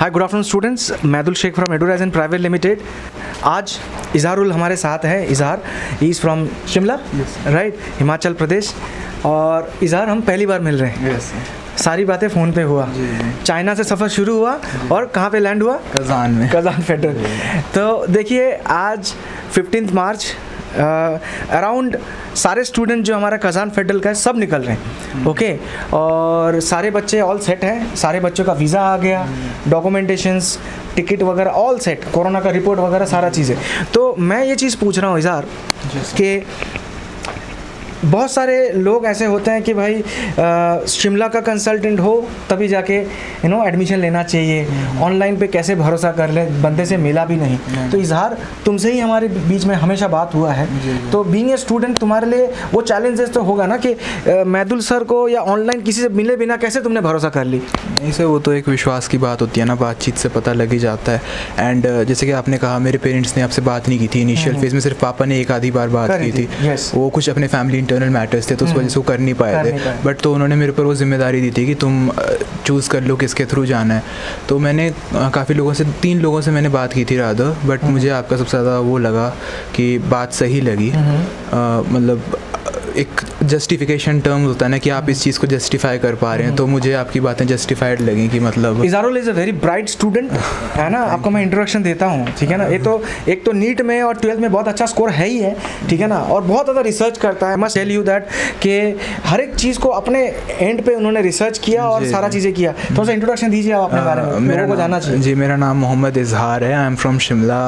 Hi good afternoon students, Maidul Sheikh from Edurizon private limited. आज इजहारुल हमारे साथ है। Izhar is from Shimla, right, Himachal Pradesh. और इजहार हम पहली बार मिल रहे हैं। सारी बातें फ़ोन पे हुआ। चाइना से सफ़र शुरू हुआ और कहाँ पे लैंड हुआ? कज़ान में, कज़ान फेडरल। तो देखिए आज 15 मार्च अराउंड सारे स्टूडेंट जो हमारा कज़ान फेडरल का है सब निकल रहे हैं। ओके, और सारे बच्चे ऑल सेट हैं। सारे बच्चों का वीज़ा आ गया, डॉक्यूमेंटेशंस, टिकट वगैरह ऑल सेट, कोरोना का रिपोर्ट वगैरह सारा चीज़ें। तो मैं ये चीज़ पूछ रहा हूँ इज़हार कि बहुत सारे लोग ऐसे होते हैं कि भाई शिमला का कंसल्टेंट हो तभी जाके एडमिशन लेना चाहिए, ऑनलाइन पे कैसे भरोसा कर ले, बंदे से मिला भी नहीं। तो इजहार तुमसे ही हमारे बीच में हमेशा बात हुआ है। तो बीइंग ए स्टूडेंट तुम्हारे लिए वो चैलेंजेस तो होगा ना कि मैदुल सर को या ऑनलाइन किसी से मिले बिना कैसे तुमने भरोसा कर ली? नहीं सर, वो तो एक विश्वास की बात होती है ना, बातचीत से पता लग ही जाता है। एंड जैसे कि आपने कहा, मेरे पेरेंट्स ने आपसे बात नहीं की थी इनिशियल फेज में, सिर्फ पापा ने एक आधी बार बात की थी। वो कुछ अपने फैमिली इंटरनल मैटर्स थे तो उस वजह से वो कर नहीं पाए थे। बट तो उन्होंने मेरे ऊपर वो जिम्मेदारी दी थी कि तुम चूज़ कर लो किसके थ्रू जाना है। तो मैंने काफ़ी लोगों से, 3 लोगों से मैंने बात की थी रादर, बट मुझे आपका सबसे ज़्यादा वो लगा कि बात सही लगी। मतलब एक जस्टिफिकेशन टर्म होता है ना कि आप इस चीज़ को जस्टिफाई कर पा रहे हैं, तो मुझे आपकी बातें जस्टिफाइड लगी कि मतलब Izharul is a very bright student, है ना। आपको मैं इंट्रोडक्शन देता हूँ, ठीक है ना। ये तो एक तो नीट में और 12th में बहुत अच्छा स्कोर है ही है, ठीक है ना, और बहुत ज़्यादा रिसर्च करता है। मस्ट टेल यू दैट कि हर एक चीज़ को अपने एंड पे उन्होंने रिसर्च किया और सारा चीज़ें किया। थोड़ा सा इंट्रोडक्शन दीजिए आप अपने बारे में, मेरे को जानना चाहिए। जी, मेरा नाम मोहम्मद इजहार है। I am from Shimla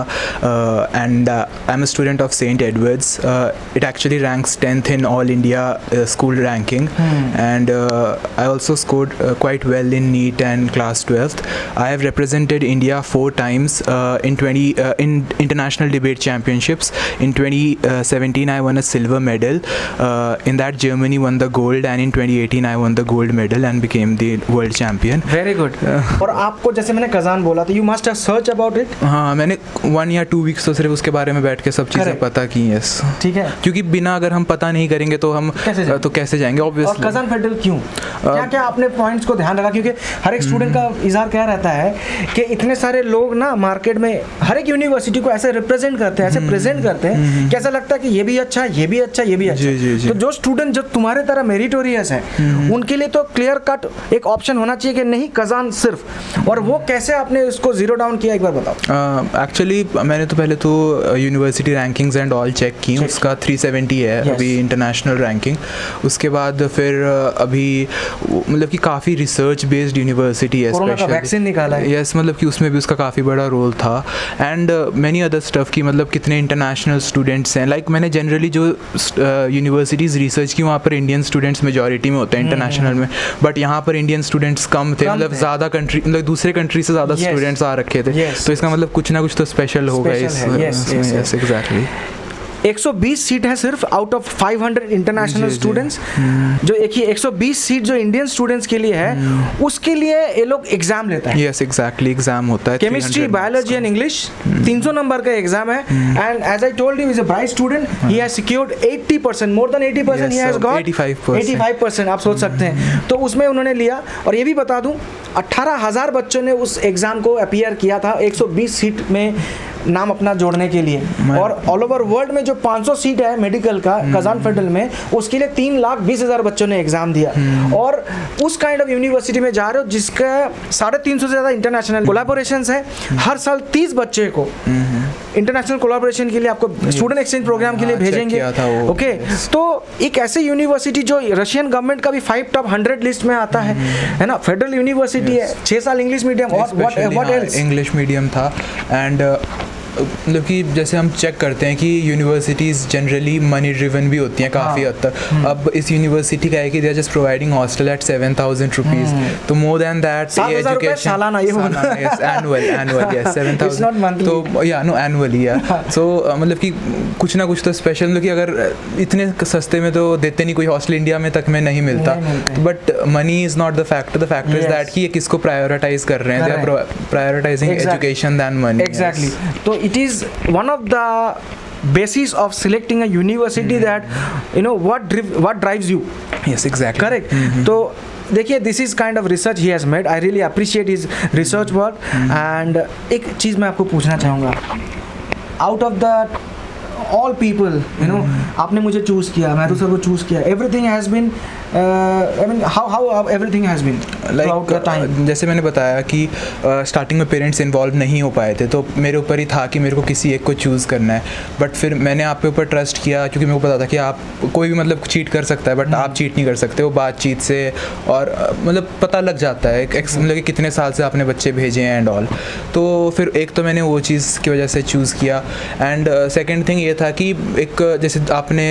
and I am a student of Saint Edward's. It actually ranks 10th in all India school ranking, and I also scored quite well in NEET and class 12th. I have represented India 4 times in international debate championships. In 2017 I won a silver medal. In that Germany won the gold, and in 2018 I won the gold medal and became the world champion. Very good. और आपको जैसे मैंने Kazan बोला तो you must have searched about it. हाँ, मैंने 1 या 2 weeks तो सिर्फ उसके बारे में बैठ के सब चीज़ें पता की। यस, ठीक है, क्योंकि बिना अगर हम पता नहीं करेंगे तो हम कैसे जाएंगे ऑब्वियसली। और कज़ान फेडरल क्यों, क्या क्या आपने पॉइंट्स को ध्यान रखा? क्योंकि हर एक स्टूडेंट का इजहार क्या रहता है कि इतने सारे लोग ना मार्केट में हर एक यूनिवर्सिटी को ऐसे रिप्रेजेंट करते हैं, ऐसे प्रेजेंट करते हैं, कैसा लगता है कि ये भी अच्छा, ये भी अच्छा, ये भी अच्छा। तो जो स्टूडेंट जो तुम्हारे तरह मेरिटोरियस है उनके लिए तो क्लियर कट एक ऑप्शन होना चाहिए कि नहीं कज़ान सिर्फ। और वो कैसे आपने उसको जीरो डाउन किया, एक बार बताओ। एक्चुअली मैंने तो पहले तो university rankings and all check की। उसका 370 है अभी इंटरनेशनल रैंकिंग। उसके बाद फिर अभी मतलब कि काफ़ी रिसर्च बेस्ड यूनिवर्सिटी है, स्पेशली वैक्सीन निकाला है। यस, मतलब कि उसमें भी उसका काफ़ी बड़ा रोल था। एंड मैनी अदर स्टफ़ की, मतलब कितने इंटरनेशनल स्टूडेंट्स हैं। लाइक मैंने जनरली जो यूनिवर्सिटीज़ रिसर्च की वहाँ पर इंडियन स्टूडेंट्स मेजॉरिटी में होते हैं इंटरनेशनल में, बट यहाँ पर इंडियन स्टूडेंट्स कम थे। मतलब ज़्यादा कंट्री, मतलब दूसरे कंट्री से ज़्यादा स्टूडेंट्स आ रखे थे। तो इसका मतलब कुछ ना कुछ तो स्पेशल होगा इसमें। Yes, exactly. 120 सीट है सिर्फ आउट ऑफ 500 इंटरनेशनल स्टूडेंट्स। जो एक ही 120 सीट जो इंडियन स्टूडेंट्स के लिए है, उसके लिए ये लोग एग्जाम लेता है। यस, एग्जैक्टली, एग्जाम होता है। केमिस्ट्री, बायोलॉजी एंड इंग्लिश 300 नंबर का एग्जाम है। And as I told you, is a bright student, he has secured 80%, more than 80%, he has got 85%। आप सोच सकते हैं। तो उसमें उन्होंने लिया। और ये भी बता दूं, 18,000 बच्चों ने उस एग्जाम को अपीयर किया था 120 सीट में नाम अपना जोड़ने के लिए। और ऑल ओवर वर्ल्ड में जो 500 सीट है मेडिकल का कज़ान फेडरल में, उसके लिए 3,20,000 बच्चों ने एग्जाम दिया। और उस काइंड ऑफ यूनिवर्सिटी में जा रहे हो जिसका 350 से ज़्यादा इंटरनेशनल कोलैबोरेशंस है। हर साल 30 बच्चे को इंटरनेशनल कोलैबोरेशन के लिए आपको स्टूडेंट एक्सचेंज प्रोग्राम के लिए भेजेंगे। ओके, तो एक ऐसी यूनिवर्सिटी जो रशियन गवर्नमेंट का भी 5 टॉप 100 लिस्ट में आता है ना, फेडरल यूनिवर्सिटी है। 6 साल इंग्लिश मीडियम और व्हाट एल्स, इंग्लिश मीडियम था। एंड मतलब कि जैसे हम चेक करते हैं कि यूनिवर्सिटीज़ जनरली मनी ड्रिवन भी होती हैं काफ़ी हद तक। अब इस यूनिवर्सिटी का है कि they are just providing hostel at 7,000 rupees. तो मोर देन दैट एजुकेशन सालाना, ये एनुअल यस 7,000, तो या नो एनुअली या। सो मतलब कि कुछ ना कुछ तो स्पेशल, मतलब कि अगर इतने सस्ते में तो देते नहीं, कोई हॉस्टल इंडिया में तक में नहीं मिलता। But money is not the factor is that कि ये किसको प्रायोरिटाइज कर रहे हैं। They are prioritising education than money. Exactly. तो it is one of the basis of selecting a university that what drives you. Yes, exactly. Correct. तो देखिए this is kind of research he has made, I really appreciate his research work. And एक चीज़ मैं आपको पूछना चाहूँगा, out of the all people you know, आपने मुझे choose किया, मैं तो सर को चूज़ किया, everything has been I mean how everything has been like the time. जैसे मैंने बताया कि स्टार्टिंग में पेरेंट्स इन्वॉल्व नहीं हो पाए थे, तो मेरे ऊपर ही था कि मेरे को किसी एक को चूज़ करना है। बट फिर मैंने आपके ऊपर ट्रस्ट किया, क्योंकि मेरे को पता था कि आप कोई भी मतलब चीट कर सकता है, बट आप चीट नहीं कर सकते, वो बातचीत से और मतलब पता लग जाता है मतलब कि कितने साल से आपने बच्चे भेजे हैं एंड ऑल। तो फिर एक तो मैंने वो चीज़ की वजह से चूज़ किया, एंड सेकेंड थिंग ये था कि एक जैसे आपने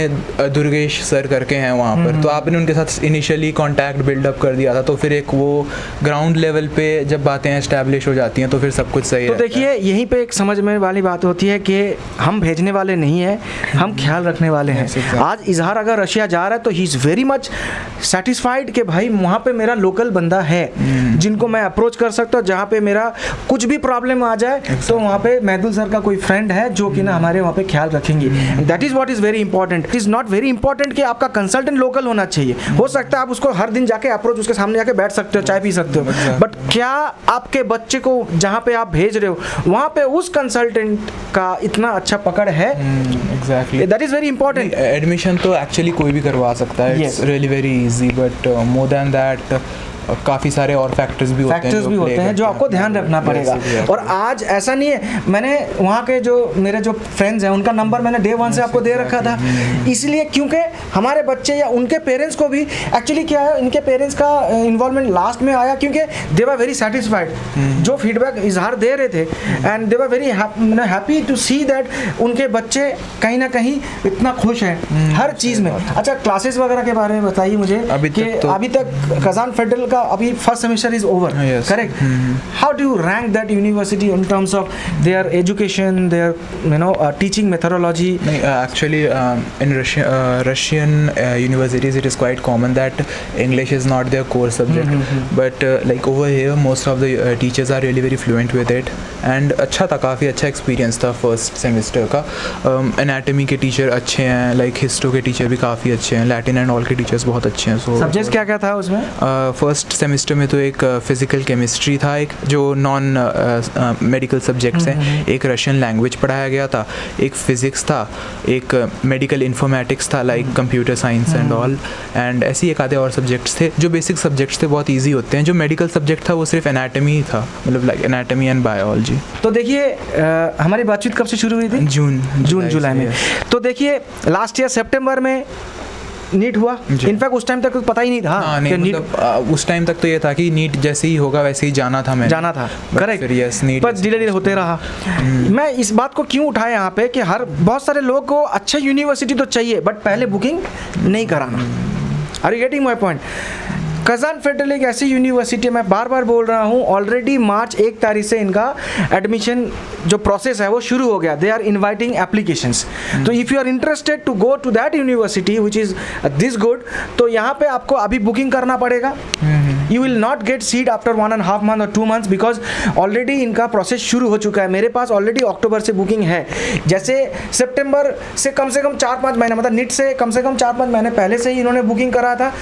दुर्गेश सर करके हैं वहाँ पर, तो आपने उनके साथ इनिशियली कांटेक्ट बिल्डअप कर दिया था, तो फिर एक वो ग्राउंड लेवल पे जब बातें एस्टैब्लिश हो जाती हैं तो फिर सब कुछ सही तो देखिए यहीं पे एक समझ में वाली बात होती है कि हम भेजने वाले नहीं हैं, हम ख्याल रखने वाले हैं। आज इजहार अगर रशिया जा रहा है तो he is very much satisfied कि भाई वहाँ पे मेरा लोकल बंदा है जिनको मैं अप्रोच कर सकता हूँ, जहाँ पे मेरा कुछ भी प्रॉब्लम आ जाए तो वहाँ पे महदुल सर का कोई फ्रेंड है जो कि ना हमारे वहाँ पे ख्याल रखेंगे। That is what is very important. It is not very important कि आपका कंसल्टेंट लोकल होना चाहिए, हो सकता है आप उसको हर दिन जाके अप्रोच उसके सामने जाके बैठ सकते हो, चाय पी सकते हो, बट क्या आपके बच्चे को जहाँ पे आप भेज रहे हो वहाँ पे उस कंसल्टेंट का इतना अच्छा पकड़ है? Exactly, that is very important. Admission तो एक्चुअली कोई भी करवा सकता है, it's really very easy, but more than that काफ़ी सारे और फैक्टर्स भी होते हैं जो आपको ध्यान रखना पड़ेगा। और आज ऐसा नहीं है, मैंने वहाँ के जो मेरे जो फ्रेंड्स हैं उनका नंबर मैंने डे 1 से आपको दे रखा था, इसलिए क्योंकि हमारे बच्चे या उनके पेरेंट्स को भी एक्चुअली क्या है, इनके पेरेंट्स का इन्वॉल्वमेंट लास्ट में आया क्योंकि दे वर वेरी सेटिस्फाइड, जो फीडबैक इजहार दे रहे थे, and they were very happy to see that उनके बच्चे कहीं ना कहीं इतना खुश हैं हर चीज़ में। अच्छा, क्लासेस वगैरह के बारे में बताइए मुझे। अभी तक कजान फेडरल अभी first semester is over, correct? How do you rank that university in terms of their education, their you know teaching methodology? Actually in Russian universities it is quite common that English is not their core subject, but like over here most of the teachers are really very fluent with it, and अच्छा था, काफ़ी अच्छा experience था first semester का। Anatomy के teacher अच्छे हैं, like history के टीचर भी काफ़ी अच्छे हैं, लैटिन एंड ऑल के टीचर्स बहुत अच्छे हैं। सो सब्जेक्ट्स क्या क्या था उसमें? फर्स्ट सेमेस्टर में तो एक फिज़िकल केमिस्ट्री था, एक जो नॉन मेडिकल सब्जेक्ट्स हैं, एक रशियन लैंग्वेज पढ़ाया गया था, एक फ़िज़िक्स था, एक मेडिकल इन्फॉर्मेटिक्स था like computer science and all, and ऐसे एक आधे और सब्जेक्ट्स थे जो बेसिक सब्जेक्ट्स थे, बहुत ईजी होते हैं। जो मेडिकल सब्जेक्ट था वो सिर्फ एनाटमी ही था, मतलब लाइक एनाटमी एंड बायोलॉजी। तो देखिए हमारी बातचीत कब से शुरू हुई थी? जून जुलाई में। तो देखिए लास्ट ईयर सितंबर में नीट हुआ, इनफैक्ट उस टाइम तक कुछ पता ही नहीं था। हाँ, नहीं, मतलब उस टाइम तक तो ये था कि नीट जैसे ही होगा वैसे ही जाना था, करेक्ट? यस, नीट पर धीरे होते रहा। मैं इस बात को क्यों उठाया यहाँ पे कि बहुत सारे लोग को अच्छा यूनिवर्सिटी तो चाहिए बट पहले बुकिंग नहीं कराना। Are you getting my point? Kazan federal एक ऐसी यूनिवर्सिटी, मैं बार बार बोल रहा हूँ, ऑलरेडी मार्च 1 तारीख से इनका एडमिशन जो प्रोसेस है वो शुरू हो गया। They are inviting applications. तो if you are interested to go to that university which is this good, तो यहाँ पे आपको अभी बुकिंग करना पड़ेगा। You will not get seat after 1.5 month और 2 months बिकॉज ऑलरेडी इनका प्रोसेस शुरू हो चुका है। मेरे पास ऑलरेडी अक्टूबर से बुकिंग है। जैसे सितंबर से कम 4-5 महीने, मतलब नीट से कम 4-5 महीने पहले से ही इन्होंने बुकिंग करा था।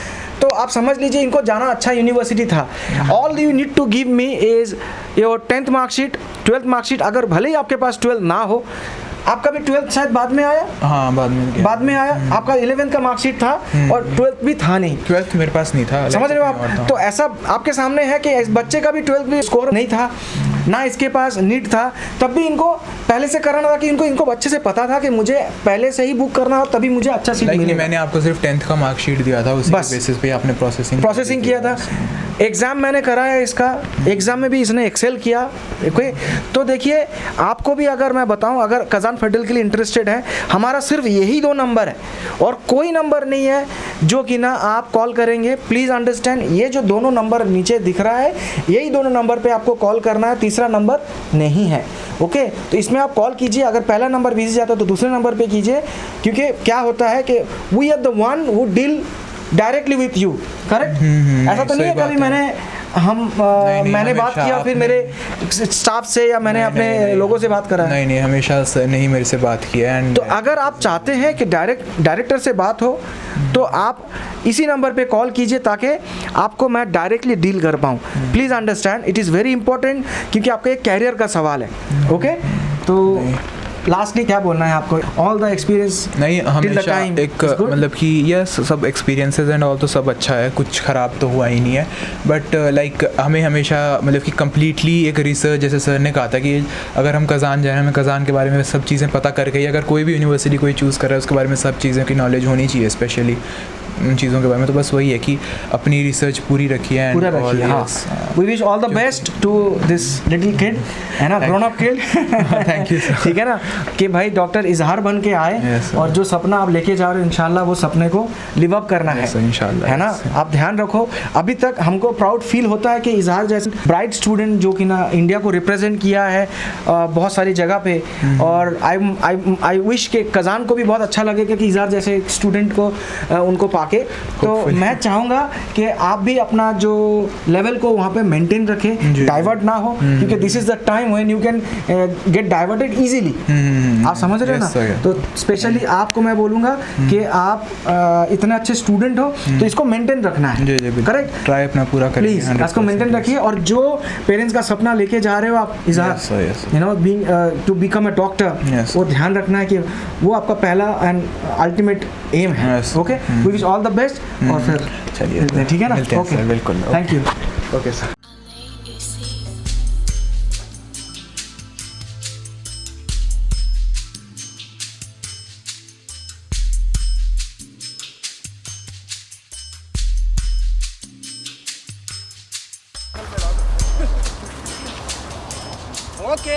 तो आप समझ लीजिए इनको जाना अच्छा यूनिवर्सिटी था। All you need to give me is your 10th marksheet, 12th marksheet. अगर भले ही आपके पास 12 ना हो, आपका भी 12th शायद बाद में आया। हाँ, बाद में आया। आपका 11th का मार्कशीट था और 12th भी था नहीं। 12th मेरे पास नहीं था, समझ रहे हो आप? तो ऐसा आपके सामने है कि इस बच्चे का भी 12th भी स्कोर नहीं था, ना इसके पास नीट था, तब भी इनको पहले से कराना था कि इनको अच्छे से पता था कि मुझे पहले से ही बुक करना हो तभी मुझे अच्छा सीट मिलेगा। मैंने आपको सिर्फ 10th का मार्कशीट दिया था, उसी बेसिस पे आपने प्रोसेसिंग किया था। एग्ज़ाम मैंने कराया इसका, एग्ज़ाम में भी इसने एक्सेल किया। ओके, तो देखिए आपको भी अगर मैं बताऊं, अगर कजान फेडरल के लिए इंटरेस्टेड है, हमारा सिर्फ यही 2 नंबर है और कोई नंबर नहीं है जो कि ना आप कॉल करेंगे। प्लीज़ अंडरस्टैंड, ये जो दोनों नंबर नीचे दिख रहा है, यही दोनों नंबर पे आपको कॉल करना है, तीसरा नंबर नहीं है। ओके, तो इसमें आप कॉल कीजिए। अगर पहला नंबर बिजी जाता है तो दूसरे नंबर पे कीजिए, क्योंकि क्या होता है कि we are the one who deal directly with you, correct? ऐसा तो नहीं है कभी मैंने मैंने बात किया फिर मेरे स्टाफ से या मैंने अपने लोगों से बात करा? नहीं, हमेशा सर ने ही मेरे से बात किया। एंड तो अगर आप चाहते हैं कि डायरेक्टर से बात हो तो आप इसी नंबर पे कॉल कीजिए ताकि आपको मैं डायरेक्टली डील कर पाऊँ। Please understand, it is very important क्योंकि आपका एक कैरियर का सवाल है। ओके, तो लास्टली क्या बोलना है आपको? ऑल द एक्सपीरियंस नहीं, हमेशा एक मतलब कि यस, सब एक्सपीरियंसेस एंड ऑल तो सब अच्छा है, कुछ ख़राब तो हुआ ही नहीं है। बट लाइक हमें हमेशा मतलब कि कम्प्लीटली एक रिसर्च, जैसे सर ने कहा था कि अगर हम कज़ान जाएँ, हमें कज़ान के बारे में सब चीज़ें पता करके ही, अगर कोई भी यूनिवर्सिटी कोई चूज़ कर रहा है उसके बारे में सब चीज़ों की नॉलेज होनी चाहिए, स्पेशली उन चीज़ों के बारे में। तो बस वही है कि अपनी रिसर्च पूरी रखिए and we wish all the best to this little kid, है ना, grown up kid. Thank you sir. ठीक है ना, कि भाई डॉक्टर इजहार बन के आए और जो सपना आप लेके जा रहे हो इंशाल्लाह वो सपने को लिव अप करना है इंशाल्लाह, है ना। आप ध्यान रखो, अभी तक हमको प्राउड फील होता है कि इजहार जैसे ब्राइट स्टूडेंट जो कि ना इंडिया को रिप्रेजेंट किया है बहुत सारी जगह पे, और आई विश के कज़ान को भी बहुत अच्छा लगेगा कि इजहार जैसे स्टूडेंट को उनको पाके। तो मैं चाहूँगा कि आप भी अपना जो लेवल को वहाँ पे मेंटेन रखें, डाइवर्ट ना हो, क्योंकि this is the time when you can get diverted easily. आप समझ रहे हैं ना? तो स्पेशली आपको मैं बोलूँगा कि आप इतने अच्छे स्टूडेंट हो तो इसको मेंटेन रखना है। करेक्ट, ट्राई अपना पूरा करिए, प्लीज इसको मेंटेन रखिए। और जो पेरेंट्स का सपना लेके जा रहे हो आप Izhar, you know, being to become a doctor, वो ध्यान रखना है कि वो आपका पहला एंड अल्टीमेट एम है। Okay, we wish all the best. और फिर चलिए, ठीक है ना? ओके, बिल्कुल, thank you. Okay sir. Okay,